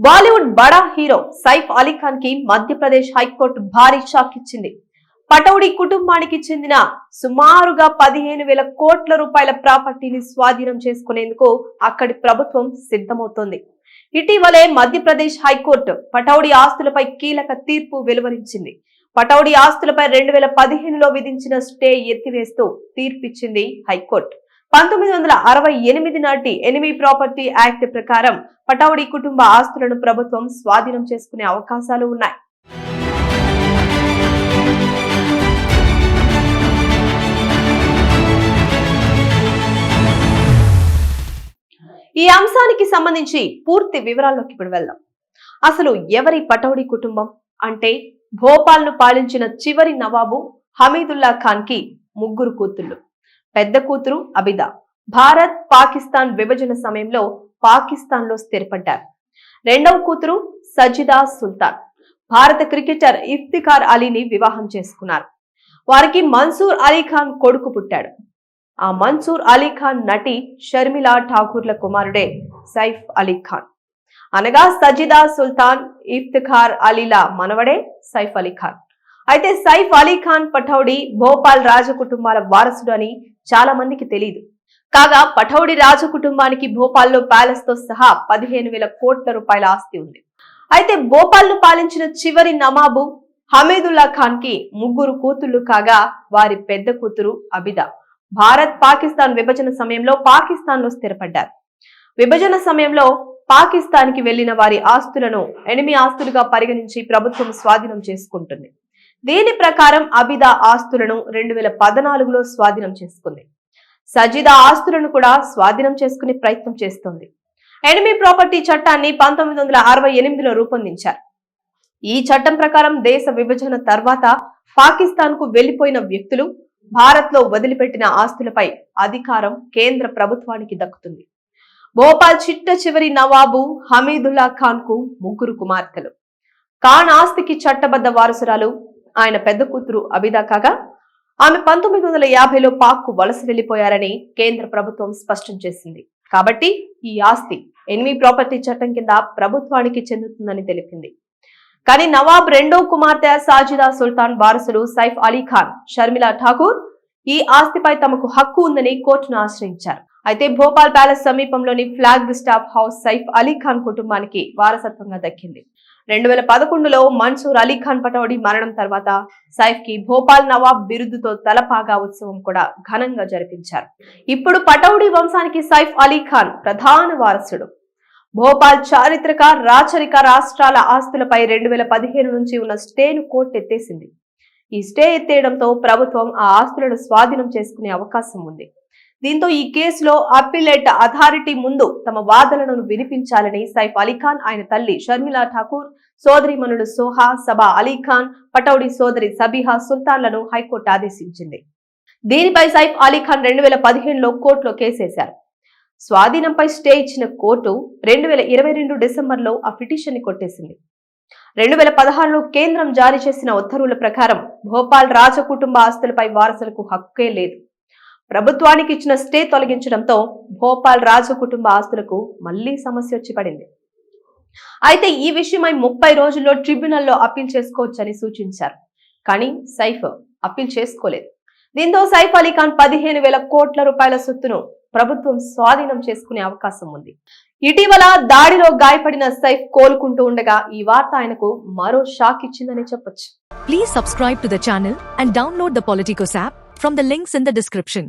బాలీవుడ్ బడా హీరో సైఫ్ అలీ ఖాన్ కి మధ్యప్రదేశ్ హైకోర్టు భారీ షాక్ ఇచ్చింది. పటౌడి కుటుంబానికి చెందిన సుమారుగా 15,000 కోట్ల రూపాయల ప్రాపర్టీని స్వాధీనం చేసుకునేందుకు అక్కడి ప్రభుత్వం సిద్ధమవుతోంది. ఇటీవలే మధ్యప్రదేశ్ హైకోర్టు పటౌడి ఆస్తులపై కీలక తీర్పు వెలువరించింది. పటౌడి ఆస్తులపై 2015లో విధించిన స్టే ఎత్తివేస్తూ తీర్పిచ్చింది హైకోర్టు. 1968 నాటి ఎనిమీ ప్రాపర్టీ యాక్ట్ ప్రకారం పటౌడి కుటుంబ ఆస్తులను ప్రభుత్వం స్వాధీనం చేసుకునే అవకాశాలు ఉన్నాయి. ఈ అంశానికి సంబంధించి పూర్తి వివరాల్లోకి ఇప్పుడు వెళ్దాం. అసలు ఎవరి పటౌడి కుటుంబం అంటే, భోపాల్ను పాలించిన చివరి నవాబు హమీదుల్లా ఖాన్ కి 3 కూతుళ్లు. పెద్ద కూతురు అబిదా భారత్ పాకిస్తాన్ విభజన సమయంలో పాకిస్తాన్ లో స్థిరపడ్డారు. రెండవ కూతురు సజిదా సుల్తాన్ భారత క్రికెటర్ ఇఫ్తిఖార్ అలీని వివాహం చేసుకున్నారు. వారికి మన్సూర్ అలీ ఖాన్ కొడుకు పుట్టాడు. ఆ మన్సూర్ అలీ ఖాన్ నటి షర్మిలా ఠాకూర్ల కుమారుడే సైఫ్ అలీ ఖాన్. అనగా సజిదా సుల్తాన్ ఇఫ్తిఖార్ అలీల మనవడే సైఫ్ అలీ ఖాన్. అయితే సైఫ్ అలీ ఖాన్ పటౌడి భోపాల్ రాజకుటుంబాల వారసుడు అని చాలా మందికి తెలియదు. కాగా పటౌడి రాజకుటుంబానికి భోపాల్లో ప్యాలెస్ తో సహా 15,000 కోట్ల రూపాయల ఆస్తి ఉంది. అయితే భోపాల్ను పాలించిన చివరి నవాబు హమీదుల్లా ఖాన్ కి 3 కూతుళ్లు కాగా వారి పెద్ద కూతురు అబిదా భారత్ పాకిస్తాన్ విభజన సమయంలో పాకిస్తాన్ లో స్థిరపడ్డారు. విభజన సమయంలో పాకిస్తాన్ కి వెళ్లిన వారి ఆస్తులను ఎనిమి ఆస్తులుగా పరిగణించి ప్రభుత్వం స్వాధీనం చేసుకుంటుంది. దీని ప్రకారం అబిదా ఆస్తులను 2014లో స్వాధీనం చేసుకుంది. సజిదా ఆస్తులను కూడా స్వాధీనం చేసుకునే ప్రయత్నం చేస్తోంది. ఎనిమీ ప్రాపర్టీ చట్టాన్ని 1968లో రూపొందించారు. ఈ చట్టం ప్రకారం దేశ విభజన తర్వాత పాకిస్తాన్ కు వెళ్లిపోయిన వ్యక్తులు భారత్ లో వదిలిపెట్టిన ఆస్తులపై అధికారం కేంద్ర ప్రభుత్వానికి దక్కుతుంది. భోపాల్ చిట్ట చివరి నవాబు హమీదుల్లా ఖాన్ కు 3 కుమార్తెలు. ఖాన్ ఆస్తికి చట్టబద్ధ వారసురాలు ఆయన పెద్ద కూతురు అబిదా కాగా, ఆమె 1950లో పాక్ కు వలస వెళ్లిపోయారని కేంద్ర ప్రభుత్వం స్పష్టం చేసింది. కాబట్టి ఈ ఆస్తి ఎనిమీ ప్రాపర్టీ చట్టం కింద ప్రభుత్వానికి చెందుతుందని తెలిపింది. కానీ నవాబ్ రెండో కుమార్తె సాజిదా సుల్తాన్ వారసులు సైఫ్ అలీ ఖాన్, షర్మిలా ఠాకూర్ ఈ ఆస్తిపై తమకు హక్కు ఉందని కోర్టును ఆశ్రయించారు. అయితే భోపాల్ ప్యాలెస్ సమీపంలోని flag stop house Saif Ali Khan కుటుంబానికి వారసత్వంగా దక్కింది. 2011లో మన్సూర్ అలీ ఖాన్ పటౌడి మరణం తర్వాత సైఫ్ కి భోపాల్ నవాబ్ బిరుదుతో తలపాగా ఉత్సవం కూడా ఘనంగా జరిపించారు. ఇప్పుడు పటౌడి వంశానికి సైఫ్ అలీ ఖాన్ ప్రధాన వారసుడు. భోపాల్ చారిత్రక రాచరిక రాష్ట్రాల ఆస్తులపై 2015 నుంచి ఉన్న స్టేను కోర్టు ఎత్తేసింది. ఈ స్టే ఎత్తేయడంతో ప్రభుత్వం ఆ ఆస్తులను స్వాధీనం చేసుకునే అవకాశం ఉంది. దీంతో ఈ కేసులో అప్పీలేట్ అథారిటీ ముందు తమ వాదనలను వినిపించాలని సైఫ్ అలీ ఖాన్, ఆయన తల్లి షర్మిలా ఠాకూర్, సోదరీమణుడు సోహా సబా అలీ ఖాన్, పటౌడి సోదరి సబీహా సుల్తాన్లను హైకోర్టు ఆదేశించింది. దీనిపై సైఫ్ అలీ ఖాన్ 2015లో కోర్టులో కేసేశారు. స్వాధీనంపై స్టే ఇచ్చిన కోర్టు 2022 డిసెంబర్లో ఆ పిటిషన్ ని కొట్టేసింది. 2016లో కేంద్రం జారీ చేసిన ఉత్తర్వుల ప్రకారం భోపాల్ రాజకుటుంబ ఆస్తులపై వారసులకు హక్కే లేదు. ప్రభుత్వానికి ఇచ్చిన స్టే తొలగించడంతో భోపాల్ రాజకుటుంబ ఆస్తులకు మళ్లీ సమస్య వచ్చి పడింది. అయితే ఈ విషయమై 30 రోజుల్లో ట్రిబ్యునల్లో అప్పీల్ చేసుకోవచ్చని సూచించారు. కానీ సైఫ్ అప్పీల్ చేసుకోలేదు. దీంతో సైఫ్ అలీ ఖాన్ 15,000 కోట్ల రూపాయల సొత్తును ప్రభుత్వం స్వాధీనం చేసుకునే అవకాశం ఉంది. ఇటీవల దాడిలో గాయపడిన సైఫ్ కోలుకుంటూ ఉండగా ఈ వార్త ఆయనకు మరో షాక్ ఇచ్చిందని చెప్పొచ్చు. Please subscribe to the channel and download the Politicos app from the links in the description.